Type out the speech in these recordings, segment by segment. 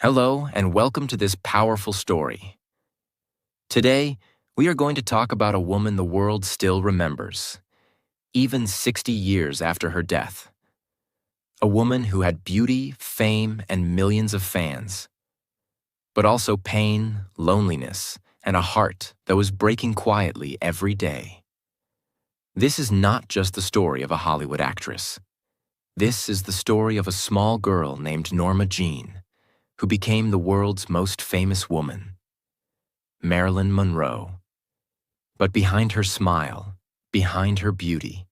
Hello, and welcome to this powerful story. Today, we are going to talk about a woman the world still remembers, even 60 years after her death. A woman who had beauty, fame, and millions of fans, but also pain, loneliness, and a heart that was breaking quietly every day. This is not just the story of a Hollywood actress. This is the story of a small girl named Norma Jean, who became the world's most famous woman, Marilyn Monroe. But behind her smile, behind her beauty,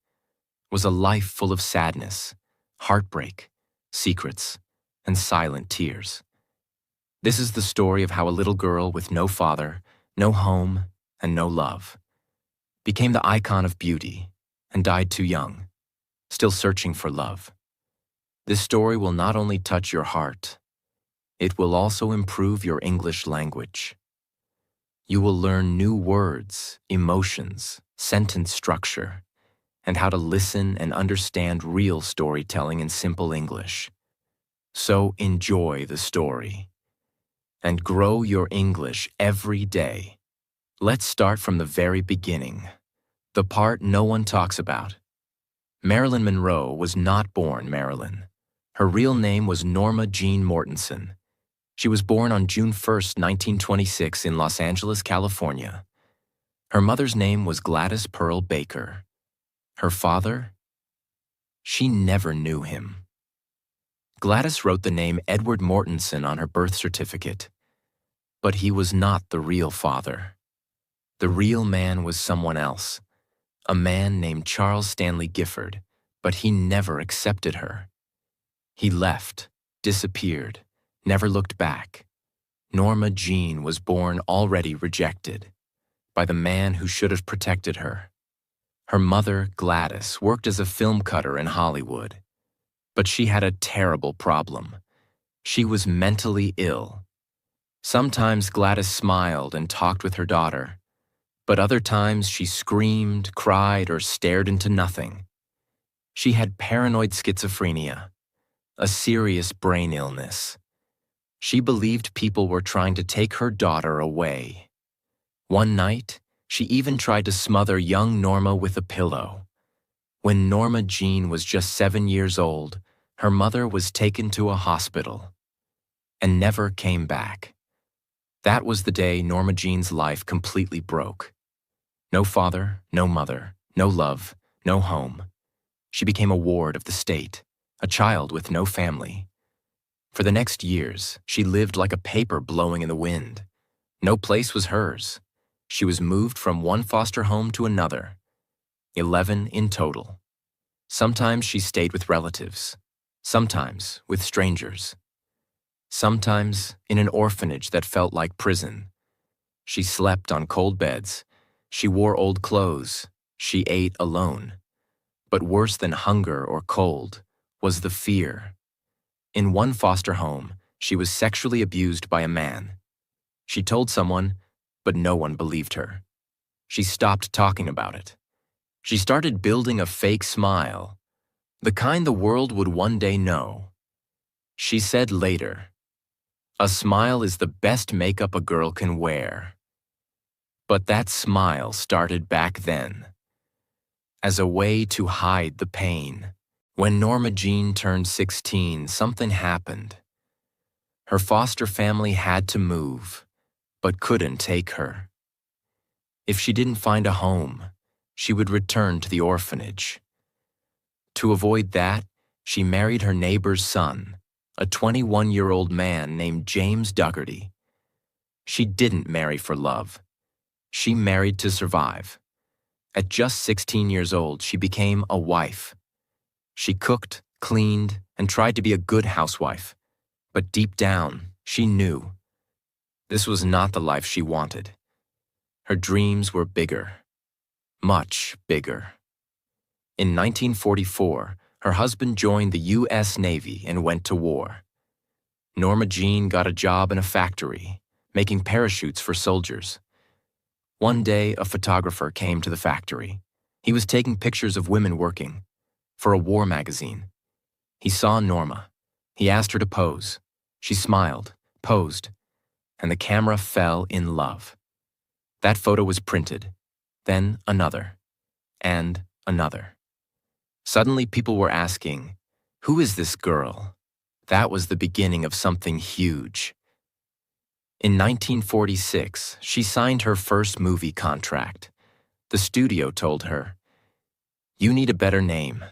was a life full of sadness, heartbreak, secrets, and silent tears. This is the story of how a little girl with no father, no home, and no love became the icon of beauty and died too young, still searching for love. This story will not only touch your heart, it will also improve your English language. You will learn new words, emotions, sentence structure, and how to listen and understand real storytelling in simple English. So enjoy the story and grow your English every day. Let's start from the very beginning, the part no one talks about. Marilyn Monroe was not born Marilyn. Her real name was Norma Jean Mortensen. She was born on June 1, 1926 in Los Angeles, California. Her mother's name was Gladys Pearl Baker. Her father? She never knew him. Gladys wrote the name Edward Mortensen on her birth certificate, but he was not the real father. The real man was someone else, a man named Charles Stanley Gifford, but he never accepted her. He left, disappeared, never looked back. Norma Jean was born already rejected by the man who should have protected her. Her mother, Gladys, worked as a film cutter in Hollywood, but she had a terrible problem. She was mentally ill. Sometimes Gladys smiled and talked with her daughter, but other times she screamed, cried, or stared into nothing. She had paranoid schizophrenia, a serious brain illness. She believed people were trying to take her daughter away. One night, she even tried to smother young Norma with a pillow. When Norma Jean was just 7 years old, her mother was taken to a hospital and never came back. That was the day Norma Jean's life completely broke. No father, no mother, no love, no home. She became a ward of the state, a child with no family. For the next years, she lived like a paper blowing in the wind. No place was hers. She was moved from one foster home to another, 11 in total. Sometimes she stayed with relatives, sometimes with strangers, sometimes in an orphanage that felt like prison. She slept on cold beds, she wore old clothes, she ate alone. But worse than hunger or cold was the fear. In one foster home, she was sexually abused by a man. She told someone, but no one believed her. She stopped talking about it. She started building a fake smile, the kind the world would one day know. She said later, "A smile is the best makeup a girl can wear." But that smile started back then, as a way to hide the pain. When Norma Jean turned 16, something happened. Her foster family had to move, but couldn't take her. If she didn't find a home, she would return to the orphanage. To avoid that, she married her neighbor's son, a 21-year-old man named James Dougherty. She didn't marry for love. She married to survive. At just 16 years old, she became a wife. She cooked, cleaned, and tried to be a good housewife. But deep down, she knew this was not the life she wanted. Her dreams were bigger, much bigger. In 1944, her husband joined the U.S. Navy and went to war. Norma Jean got a job in a factory, making parachutes for soldiers. One day, a photographer came to the factory. He was taking pictures of women working for a war magazine. He saw Norma. He asked her to pose. She smiled, posed, and the camera fell in love. That photo was printed, then another, and another. Suddenly people were asking, "Who is this girl?" That was the beginning of something huge. In 1946, she signed her first movie contract. The studio told her, "You need a better name."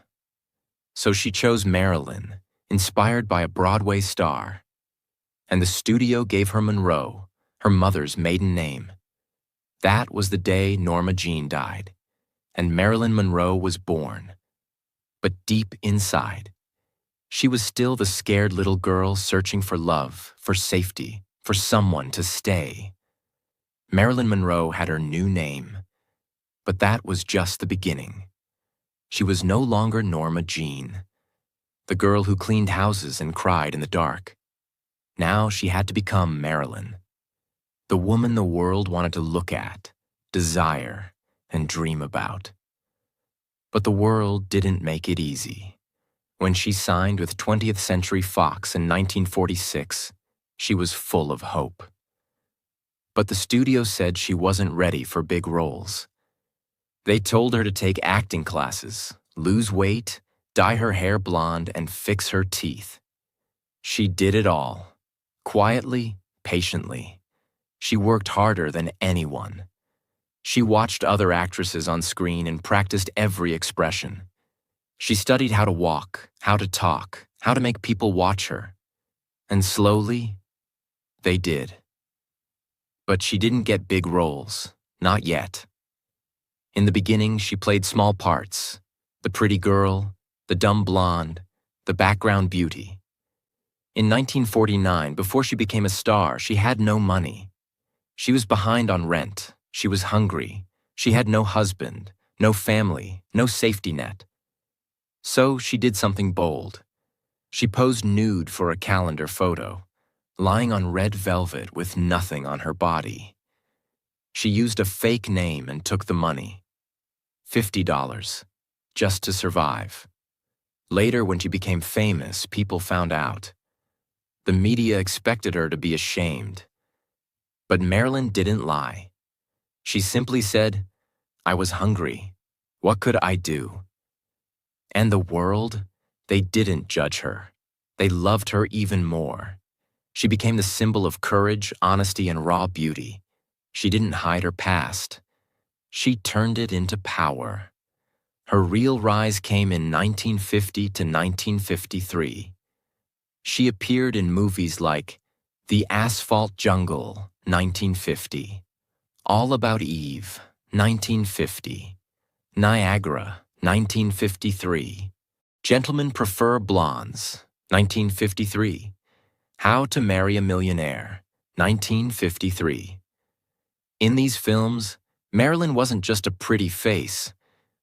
So she chose Marilyn, inspired by a Broadway star. And the studio gave her Monroe, her mother's maiden name. That was the day Norma Jean died, and Marilyn Monroe was born. But deep inside, she was still the scared little girl searching for love, for safety, for someone to stay. Marilyn Monroe had her new name, but that was just the beginning. She was no longer Norma Jean, the girl who cleaned houses and cried in the dark. Now she had to become Marilyn, the woman the world wanted to look at, desire, and dream about. But the world didn't make it easy. When she signed with 20th Century Fox in 1946, she was full of hope. But the studio said she wasn't ready for big roles. They told her to take acting classes, lose weight, dye her hair blonde, and fix her teeth. She did it all, quietly, patiently. She worked harder than anyone. She watched other actresses on screen and practiced every expression. She studied how to walk, how to talk, how to make people watch her. And slowly, they did. But she didn't get big roles, not yet. In the beginning, she played small parts, the pretty girl, the dumb blonde, the background beauty. In 1949, before she became a star, she had no money. She was behind on rent, she was hungry, she had no husband, no family, no safety net. So she did something bold. She posed nude for a calendar photo, lying on red velvet with nothing on her body. She used a fake name and took the money. $50, just to survive. Later, when she became famous, people found out. The media expected her to be ashamed. But Marilyn didn't lie. She simply said, "I was hungry. What could I do?" And the world, they didn't judge her. They loved her even more. She became the symbol of courage, honesty, and raw beauty. She didn't hide her past. She turned it into power. Her real rise came in 1950 to 1953. She appeared in movies like The Asphalt Jungle, 1950, All About Eve, 1950, Niagara, 1953, Gentlemen Prefer Blondes, 1953, How to Marry a Millionaire, 1953. In these films, Marilyn wasn't just a pretty face.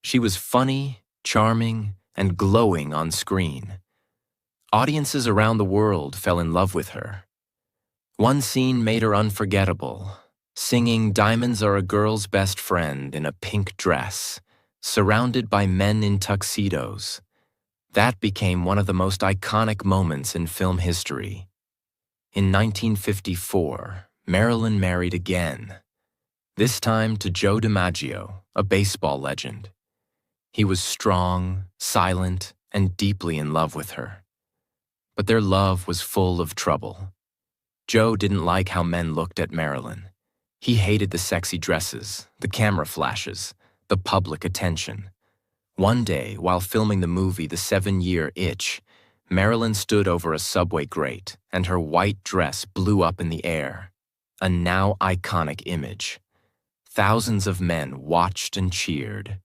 She was funny, charming, and glowing on screen. Audiences around the world fell in love with her. One scene made her unforgettable, singing "Diamonds Are a Girl's Best Friend" in a pink dress, surrounded by men in tuxedos. That became one of the most iconic moments in film history. In 1954, Marilyn married again, this time to Joe DiMaggio, a baseball legend. He was strong, silent, and deeply in love with her. But their love was full of trouble. Joe didn't like how men looked at Marilyn. He hated the sexy dresses, the camera flashes, the public attention. One day, while filming the movie The 7-Year Itch, Marilyn stood over a subway grate, and her white dress blew up in the air, a now iconic image. Thousands of men watched and cheered.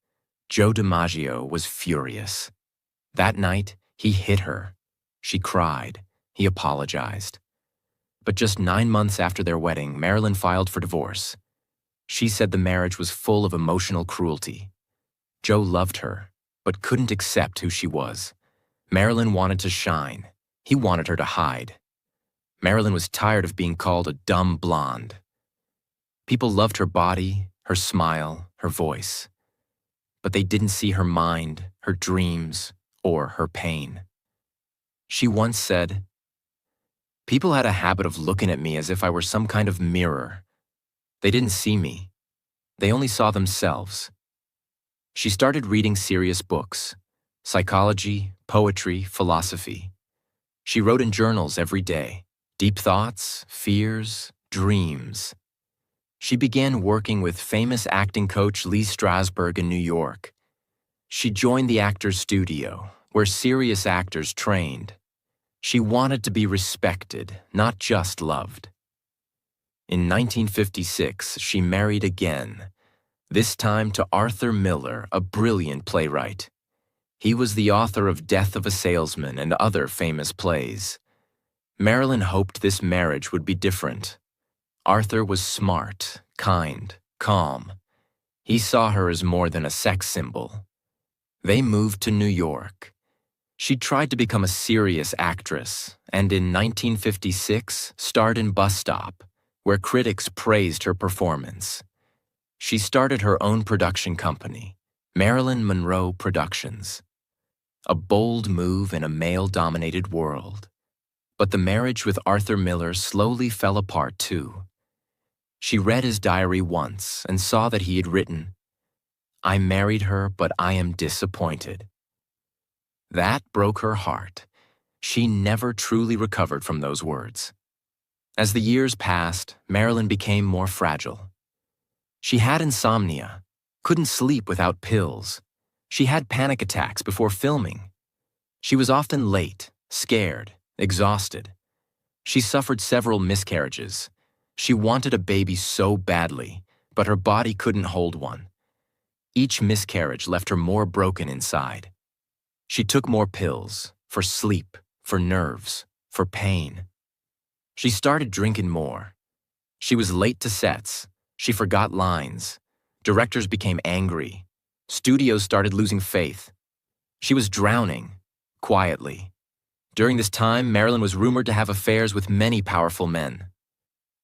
Joe DiMaggio was furious. That night, he hit her. She cried. He apologized. But just 9 months after their wedding, Marilyn filed for divorce. She said the marriage was full of emotional cruelty. Joe loved her, but couldn't accept who she was. Marilyn wanted to shine. He wanted her to hide. Marilyn was tired of being called a dumb blonde. People loved her body, her smile, her voice. But they didn't see her mind, her dreams, or her pain. She once said, People had a habit of looking at me as if I were some kind of mirror. They didn't see me. They only saw themselves. She started reading serious books: psychology, poetry, philosophy. She wrote in journals every day: deep thoughts, fears, dreams. She began working with famous acting coach Lee Strasberg in New York. She joined the actor's studio, where serious actors trained. She wanted to be respected, not just loved. In 1956, she married again, this time to Arthur Miller, a brilliant playwright. He was the author of Death of a Salesman and other famous plays. Marilyn hoped this marriage would be different. Arthur was smart, kind, calm. He saw her as more than a sex symbol. They moved to New York. She tried to become a serious actress, and in 1956 starred in Bus Stop, where critics praised her performance. She started her own production company, Marilyn Monroe Productions. A bold move in a male-dominated world. But the marriage with Arthur Miller slowly fell apart too. She read his diary once and saw that he had written, "I married her, but I am disappointed." That broke her heart. She never truly recovered from those words. As the years passed, Marilyn became more fragile. She had insomnia, couldn't sleep without pills. She had panic attacks before filming. She was often late, scared, exhausted. She suffered several miscarriages. She wanted a baby so badly, but her body couldn't hold one. Each miscarriage left her more broken inside. She took more pills, for sleep, for nerves, for pain. She started drinking more. She was late to sets. She forgot lines. Directors became angry. Studios started losing faith. She was drowning, quietly. During this time, Marilyn was rumored to have affairs with many powerful men.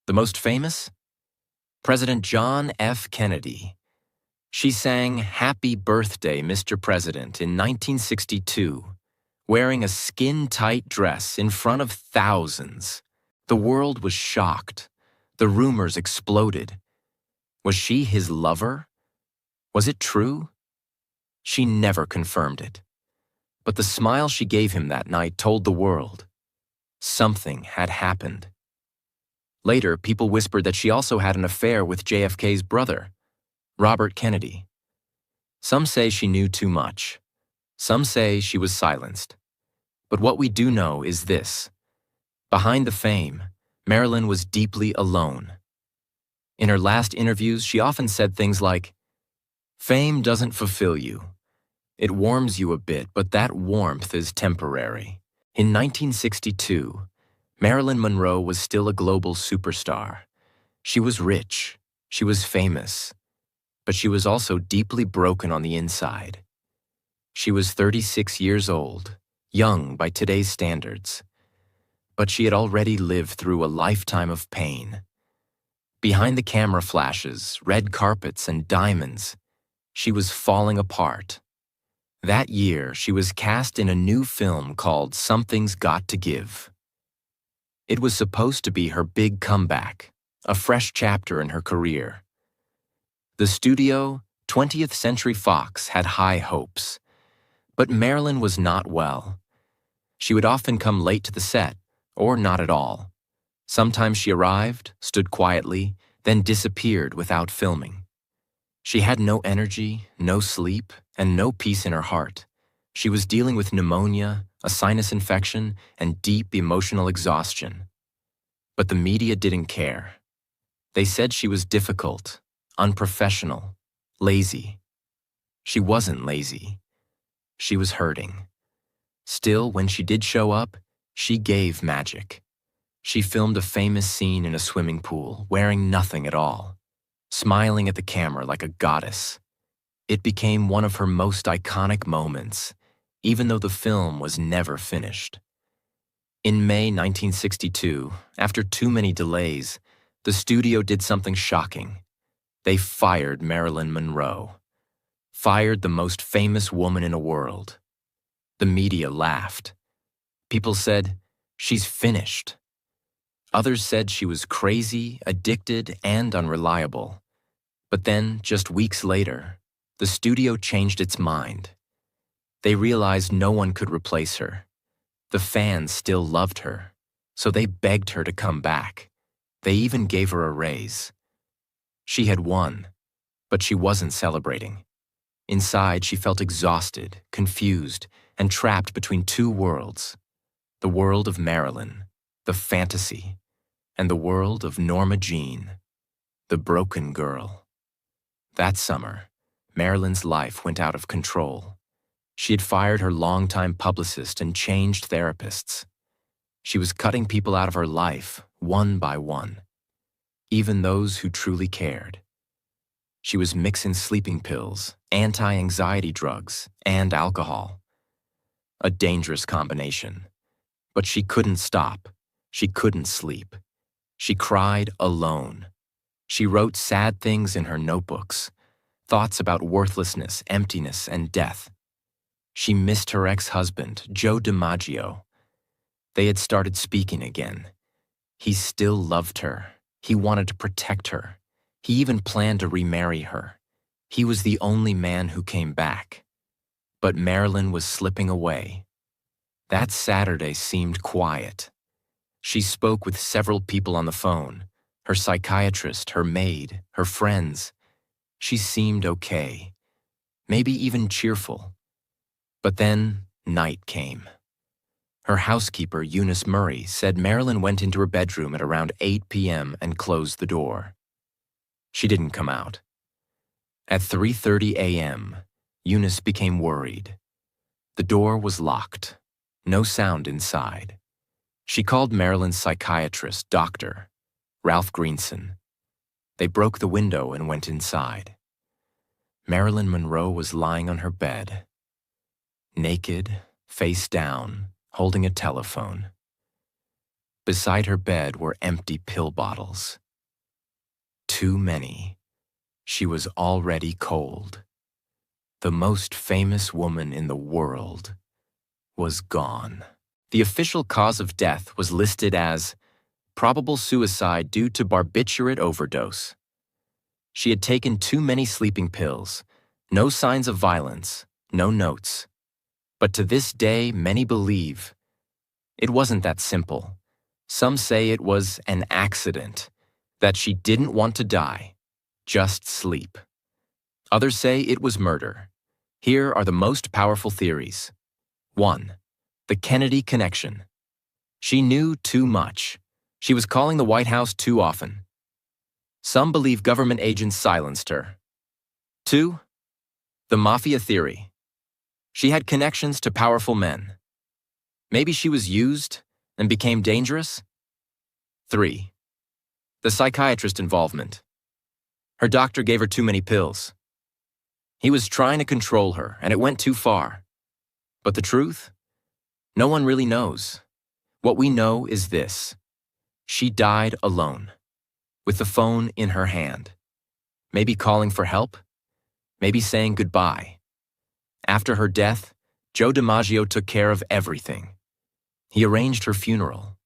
The most famous? President John F. Kennedy. She sang "Happy Birthday, Mr. President" in 1962, wearing a skin-tight dress in front of thousands. The world was shocked. The rumors exploded. Was she his lover? Was it true? She never confirmed it. But the smile she gave him that night told the world. Something had happened. Later, people whispered that she also had an affair with JFK's brother, Robert Kennedy. Some say she knew too much. Some say she was silenced. But what we do know is this. Behind the fame, Marilyn was deeply alone. In her last interviews, she often said things like, "Fame doesn't fulfill you. It warms you a bit, but that warmth is temporary." In 1962, Marilyn Monroe was still a global superstar. She was rich. She was famous. But she was also deeply broken on the inside. She was 36 years old, young by today's standards. But she had already lived through a lifetime of pain. Behind the camera flashes, red carpets, and diamonds, she was falling apart. That year, she was cast in a new film called Something's Got to Give. It was supposed to be her big comeback, a fresh chapter in her career. The studio, 20th Century Fox, had high hopes. But Marilyn was not well. She would often come late to the set, or not at all. Sometimes she arrived, stood quietly, then disappeared without filming. She had no energy, no sleep, and no peace in her heart. She was dealing with pneumonia, a sinus infection, and deep emotional exhaustion. But the media didn't care. They said she was difficult, unprofessional, lazy. She wasn't lazy. She was hurting. Still, when she did show up, she gave magic. She filmed a famous scene in a swimming pool, wearing nothing at all, smiling at the camera like a goddess. It became one of her most iconic moments, even though the film was never finished. In May 1962, after too many delays, the studio did something shocking. They fired Marilyn Monroe. Fired the most famous woman in the world. The media laughed. People said, "She's finished." Others said she was crazy, addicted, and unreliable. But then, just weeks later, the studio changed its mind. They realized no one could replace her. The fans still loved her, so they begged her to come back. They even gave her a raise. She had won, but she wasn't celebrating. Inside, she felt exhausted, confused, and trapped between two worlds. The world of Marilyn, the fantasy, and the world of Norma Jean, the broken girl. That summer, Marilyn's life went out of control. She had fired her longtime publicist and changed therapists. She was cutting people out of her life, one by one, even those who truly cared. She was mixing sleeping pills, anti-anxiety drugs, and alcohol. A dangerous combination. But she couldn't stop. She couldn't sleep. She cried alone. She wrote sad things in her notebooks, thoughts about worthlessness, emptiness, and death. She missed her ex-husband, Joe DiMaggio. They had started speaking again. He still loved her. He wanted to protect her. He even planned to remarry her. He was the only man who came back. But Marilyn was slipping away. That Saturday seemed quiet. She spoke with several people on the phone, her psychiatrist, her maid, her friends. She seemed okay, maybe even cheerful. But then night came. Her housekeeper, Eunice Murray, said Marilyn went into her bedroom at around 8 p.m. and closed the door. She didn't come out. At 3:30 a.m., Eunice became worried. The door was locked. No sound inside. She called Marilyn's psychiatrist, Dr. Ralph Greenson. They broke the window and went inside. Marilyn Monroe was lying on her bed, naked, face down, holding a telephone. Beside her bed were empty pill bottles. Too many. She was already cold. The most famous woman in the world was gone. The official cause of death was listed as probable suicide due to barbiturate overdose. She had taken too many sleeping pills, no signs of violence, no notes. But to this day, many believe it wasn't that simple. Some say it was an accident, that she didn't want to die, just sleep. Others say it was murder. Here are the most powerful theories. 1. The Kennedy connection. She knew too much. She was calling the White House too often. Some believe government agents silenced her. 2. The mafia theory. She had connections to powerful men. Maybe she was used and became dangerous. 3. The psychiatrist involvement. Her doctor gave her too many pills. He was trying to control her, and it went too far. But the truth? No one really knows. What we know is this. She died alone, with the phone in her hand. Maybe calling for help, maybe saying goodbye. After her death, Joe DiMaggio took care of everything. He arranged her funeral.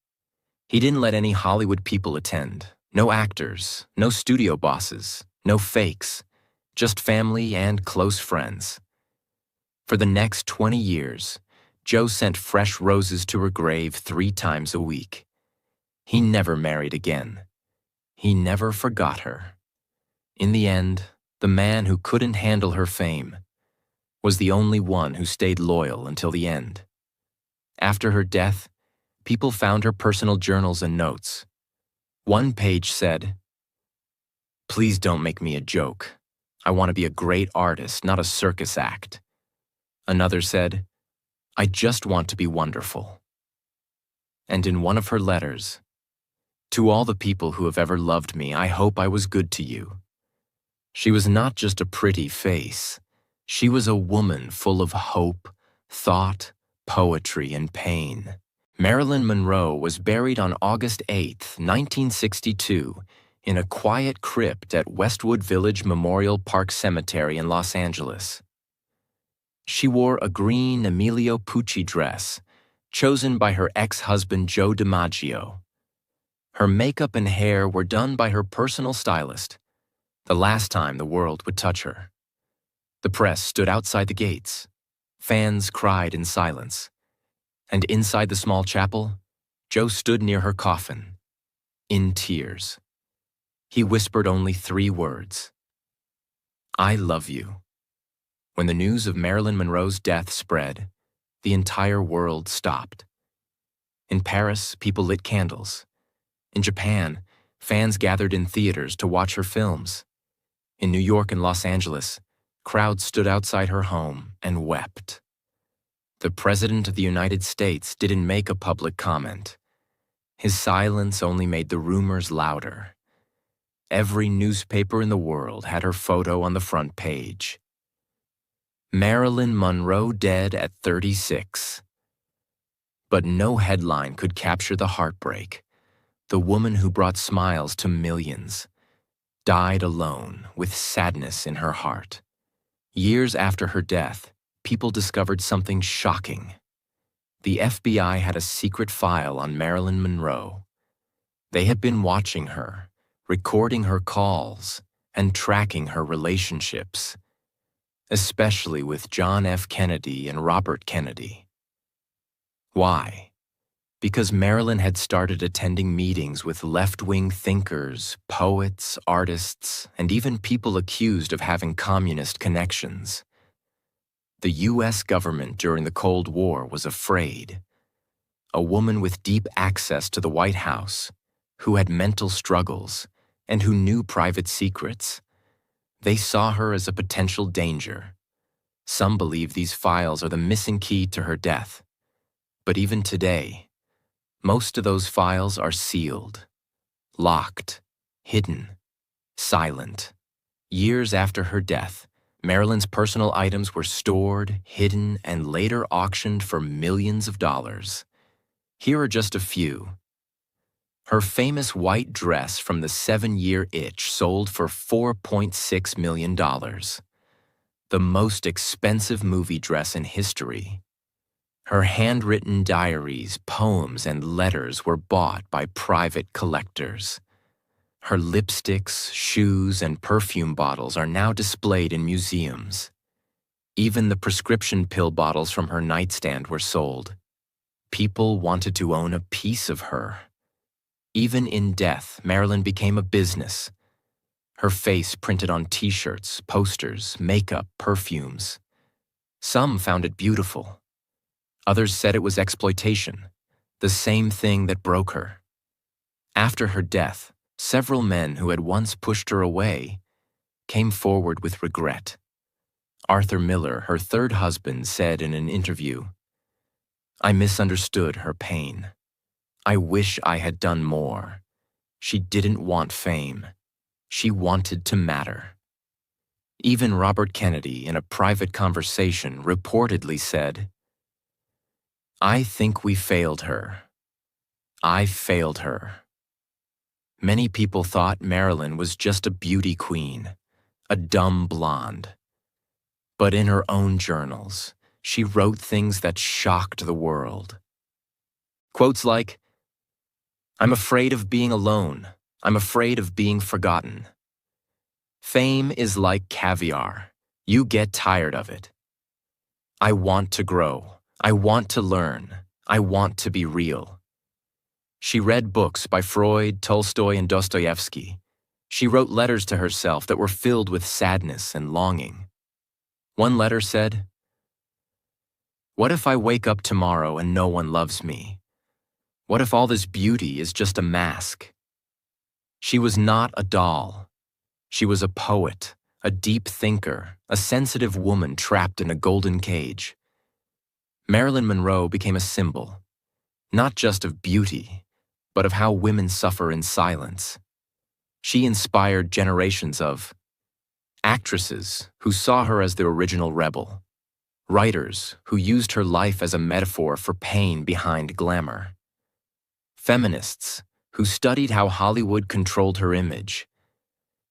He didn't let any Hollywood people attend. No actors, no studio bosses, no fakes, just family and close friends. For the next 20 years, Joe sent fresh roses to her grave 3 times a week. He never married again. He never forgot her. In the end, the man who couldn't handle her fame was the only one who stayed loyal until the end. After her death, people found her personal journals and notes. One page said, "Please don't make me a joke. I want to be a great artist, not a circus act." Another said, "I just want to be wonderful." And in one of her letters, "To all the people who have ever loved me, I hope I was good to you." She was not just a pretty face. She was a woman full of hope, thought, poetry, and pain. Marilyn Monroe was buried on August 8, 1962, in a quiet crypt at Westwood Village Memorial Park Cemetery in Los Angeles. She wore a green Emilio Pucci dress, chosen by her ex-husband Joe DiMaggio. Her makeup and hair were done by her personal stylist, the last time the world would touch her. The press stood outside the gates. Fans cried in silence. And inside the small chapel, Joe stood near her coffin, in tears. He whispered only 3 words: "I love you." When the news of Marilyn Monroe's death spread, the entire world stopped. In Paris, people lit candles. In Japan, fans gathered in theaters to watch her films. In New York and Los Angeles, crowds stood outside her home and wept. The President of the United States didn't make a public comment. His silence only made the rumors louder. Every newspaper in the world had her photo on the front page. Marilyn Monroe dead at 36. But no headline could capture the heartbreak. The woman who brought smiles to millions died alone with sadness in her heart. Years after her death, people discovered something shocking. The FBI had a secret file on Marilyn Monroe. They had been watching her, recording her calls, and tracking her relationships, especially with John F. Kennedy and Robert Kennedy. Why? Because Marilyn had started attending meetings with left-wing thinkers, poets, artists, and even people accused of having communist connections. The U.S. government during the Cold War was afraid. A woman with deep access to the White House, who had mental struggles, and who knew private secrets. They saw her as a potential danger. Some believe these files are the missing key to her death. But even today, most of those files are sealed, locked, hidden, silent. Years after her death, Marilyn's personal items were stored, hidden, and later auctioned for millions of dollars. Here are just a few. Her famous white dress from the 7-Year Itch sold for $4.6 million. The most expensive movie dress in history. Her handwritten diaries, poems, and letters were bought by private collectors. Her lipsticks, shoes, and perfume bottles are now displayed in museums. Even the prescription pill bottles from her nightstand were sold. People wanted to own a piece of her. Even in death, Marilyn became a business. Her face printed on t-shirts, posters, makeup, perfumes. Some found it beautiful. Others said it was exploitation, the same thing that broke her. After her death, several men who had once pushed her away came forward with regret. Arthur Miller, her third husband, said in an interview, "I misunderstood her pain. I wish I had done more. She didn't want fame. She wanted to matter." Even Robert Kennedy, in a private conversation, reportedly said, "I think we failed her. I failed her." Many people thought Marilyn was just a beauty queen, a dumb blonde. But in her own journals, she wrote things that shocked the world. Quotes like, "I'm afraid of being alone. I'm afraid of being forgotten. Fame is like caviar. You get tired of it. I want to grow. I want to learn. I want to be real." She read books by Freud, Tolstoy, and Dostoevsky. She wrote letters to herself that were filled with sadness and longing. One letter said, "What if I wake up tomorrow and no one loves me? What if all this beauty is just a mask?" She was not a doll. She was a poet, a deep thinker, a sensitive woman trapped in a golden cage. Marilyn Monroe became a symbol, not just of beauty, but of how women suffer in silence. She inspired generations of actresses who saw her as the original rebel, writers who used her life as a metaphor for pain behind glamour, feminists who studied how Hollywood controlled her image,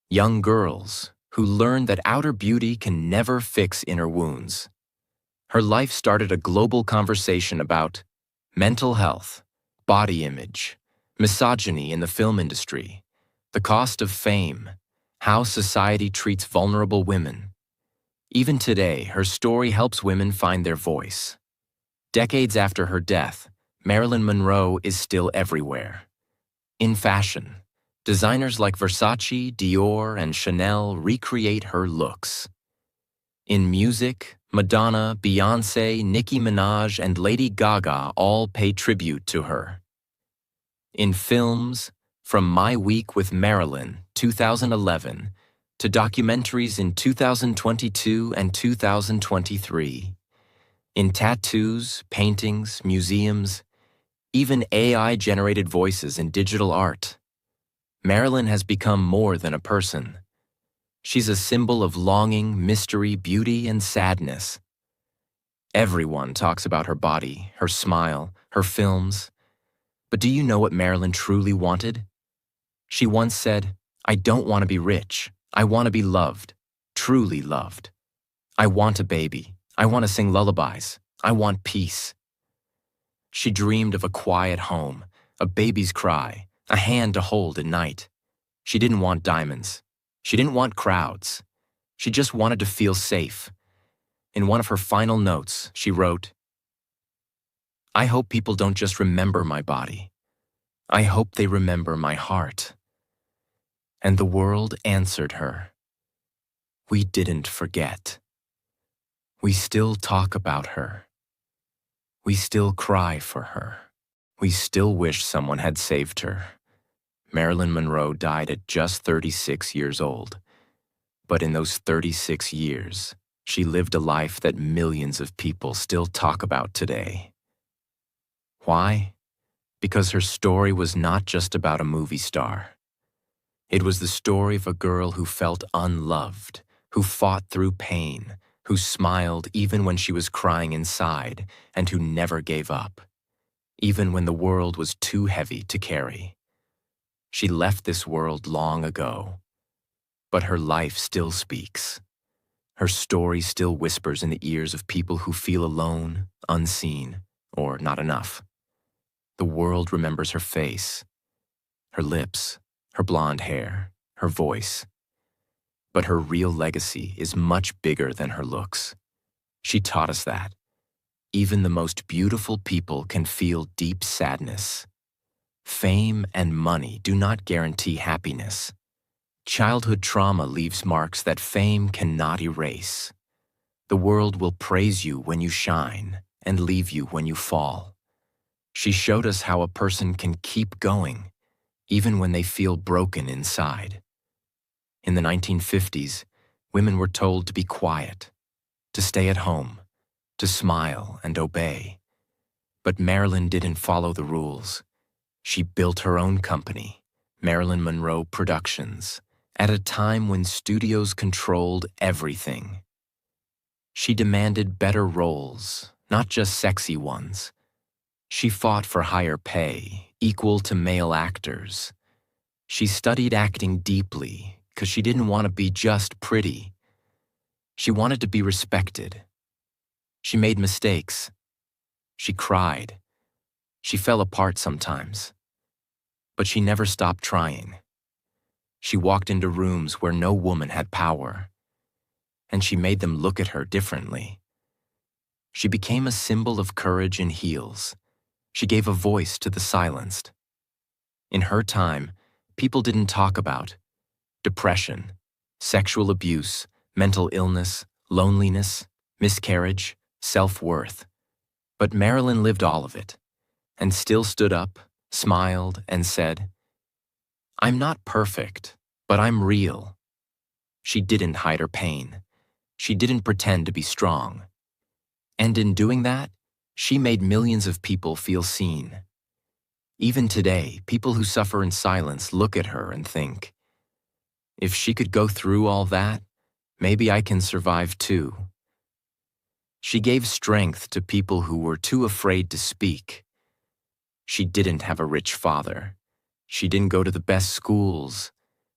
young girls who learned that outer beauty can never fix inner wounds. Her life started a global conversation about mental health, body image, misogyny in the film industry, the cost of fame, how society treats vulnerable women. Even today, her story helps women find their voice. Decades after her death, Marilyn Monroe is still everywhere. In fashion, designers like Versace, Dior, and Chanel recreate her looks. In music, Madonna, Beyoncé, Nicki Minaj, and Lady Gaga all pay tribute to her. In films, from My Week with Marilyn, 2011, to documentaries in 2022 and 2023. In tattoos, paintings, museums, even AI-generated voices in digital art, Marilyn has become more than a person. She's a symbol of longing, mystery, beauty, and sadness. Everyone talks about her body, her smile, her films. But do you know what Marilyn truly wanted? She once said, "I don't want to be rich. I want to be loved, truly loved. I want a baby. I want to sing lullabies. I want peace." She dreamed of a quiet home, a baby's cry, a hand to hold at night. She didn't want diamonds. She didn't want crowds. She just wanted to feel safe. In one of her final notes, she wrote, "I hope people don't just remember my body. I hope they remember my heart." And the world answered her. We didn't forget. We still talk about her. We still cry for her. We still wish someone had saved her. Marilyn Monroe died at just 36 years old. But in those 36 years, she lived a life that millions of people still talk about today. Why? Because her story was not just about a movie star. It was the story of a girl who felt unloved, who fought through pain, who smiled even when she was crying inside, and who never gave up, even when the world was too heavy to carry. She left this world long ago, but her life still speaks. Her story still whispers in the ears of people who feel alone, unseen, or not enough. The world remembers her face, her lips, her blonde hair, her voice. But her real legacy is much bigger than her looks. She taught us that even the most beautiful people can feel deep sadness. Fame and money do not guarantee happiness. Childhood trauma leaves marks that fame cannot erase. The world will praise you when you shine and leave you when you fall. She showed us how a person can keep going, even when they feel broken inside. In the 1950s, women were told to be quiet, to stay at home, to smile and obey. But Marilyn didn't follow the rules. She built her own company, Marilyn Monroe Productions, at a time when studios controlled everything. She demanded better roles, not just sexy ones. She fought for higher pay, equal to male actors. She studied acting deeply because she didn't want to be just pretty. She wanted to be respected. She made mistakes. She cried. She fell apart sometimes. But she never stopped trying. She walked into rooms where no woman had power, and she made them look at her differently. She became a symbol of courage in heels. She gave a voice to the silenced. In her time, people didn't talk about depression, sexual abuse, mental illness, loneliness, miscarriage, self-worth. But Marilyn lived all of it, and still stood up, smiled, and said, "I'm not perfect, but I'm real." She didn't hide her pain. She didn't pretend to be strong. And in doing that, she made millions of people feel seen. Even today, people who suffer in silence look at her and think, if she could go through all that, maybe I can survive too. She gave strength to people who were too afraid to speak. She didn't have a rich father. She didn't go to the best schools.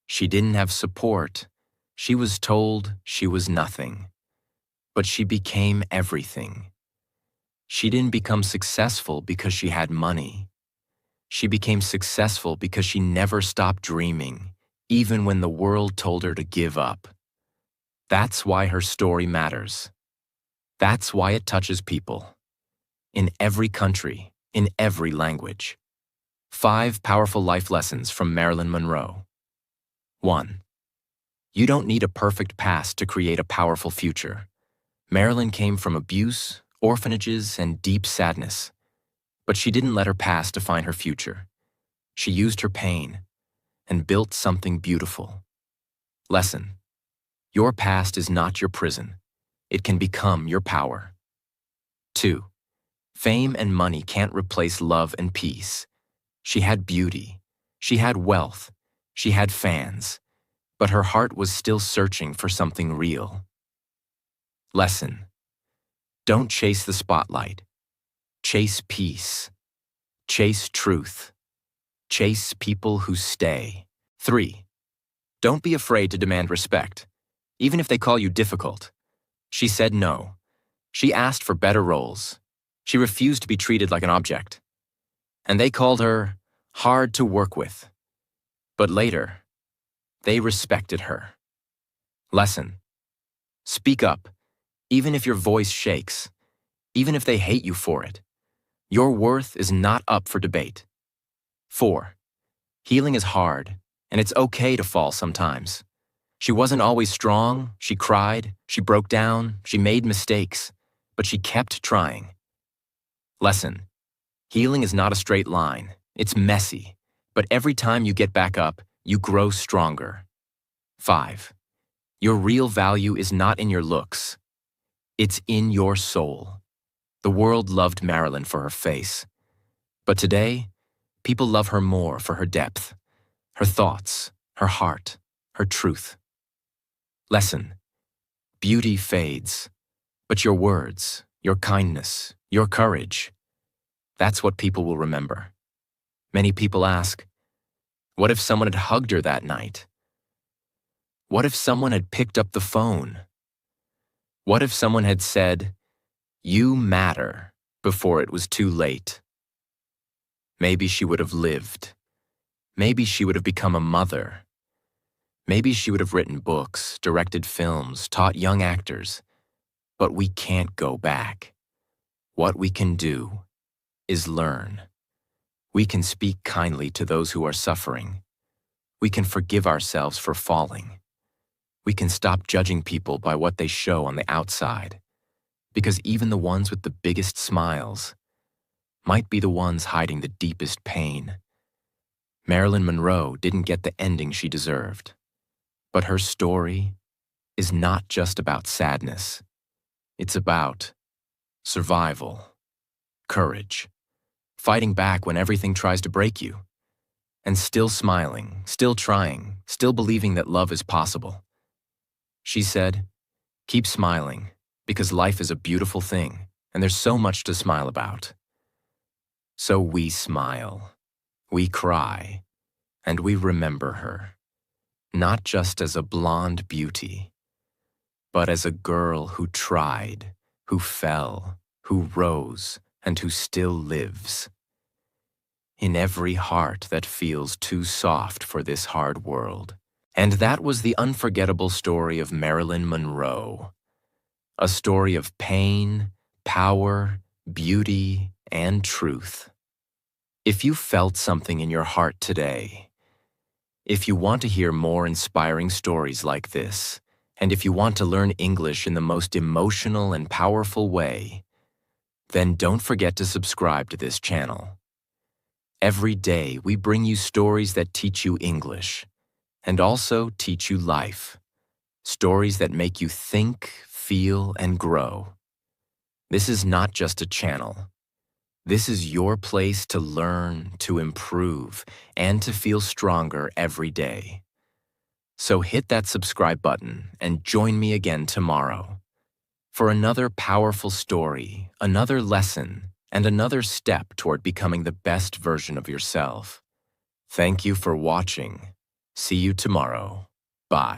She didn't have support. She was told she was nothing. But she became everything. She didn't become successful because she had money. She became successful because she never stopped dreaming, even when the world told her to give up. That's why her story matters. That's why it touches people. In every country, in every language. 5 powerful life lessons from Marilyn Monroe. 1. You don't need a perfect past to create a powerful future. Marilyn came from abuse, orphanages, and deep sadness. But she didn't let her past define her future. She used her pain and built something beautiful. Lesson: your past is not your prison. It can become your power. 2. Fame and money can't replace love and peace. She had beauty. She had wealth. She had fans. But her heart was still searching for something real. Lesson: don't chase the spotlight. Chase peace. Chase truth. Chase people who stay. 3. Don't be afraid to demand respect, even if they call you difficult. She said no. She asked for better roles. She refused to be treated like an object. And they called her hard to work with. But later, they respected her. Lesson: speak up, even if your voice shakes, even if they hate you for it. Your worth is not up for debate. 4. Healing is hard, and it's okay to fall sometimes. She wasn't always strong. She cried, she broke down, she made mistakes, but she kept trying. Lesson: healing is not a straight line. It's messy, but every time you get back up, you grow stronger. 5. Your real value is not in your looks. It's in your soul. The world loved Marilyn for her face. But today, people love her more for her depth, her thoughts, her heart, her truth. Lesson: beauty fades, but your words, your kindness, your courage, that's what people will remember. Many people ask, what if someone had hugged her that night? What if someone had picked up the phone? What if someone had said, "You matter," before it was too late? Maybe she would have lived. Maybe she would have become a mother. Maybe she would have written books, directed films, taught young actors. But we can't go back. What we can do is learn. We can speak kindly to those who are suffering. We can forgive ourselves for falling. We can stop judging people by what they show on the outside, because even the ones with the biggest smiles might be the ones hiding the deepest pain. Marilyn Monroe didn't get the ending she deserved, but her story is not just about sadness. It's about survival, courage, fighting back when everything tries to break you, and still smiling, still trying, still believing that love is possible. She said, keep smiling, because life is a beautiful thing, and there's so much to smile about. So we smile, we cry, and we remember her, not just as a blonde beauty, but as a girl who tried, who fell, who rose, and who still lives. In every heart that feels too soft for this hard world. And that was the unforgettable story of Marilyn Monroe. A story of pain, power, beauty, and truth. If you felt something in your heart today, if you want to hear more inspiring stories like this, and if you want to learn English in the most emotional and powerful way, then don't forget to subscribe to this channel. Every day, we bring you stories that teach you English, and also teach you life. Stories that make you think, feel, and grow. This is not just a channel. This is your place to learn, to improve, and to feel stronger every day. So hit that subscribe button and join me again tomorrow for another powerful story, another lesson, and another step toward becoming the best version of yourself. Thank you for watching. See you tomorrow. Bye.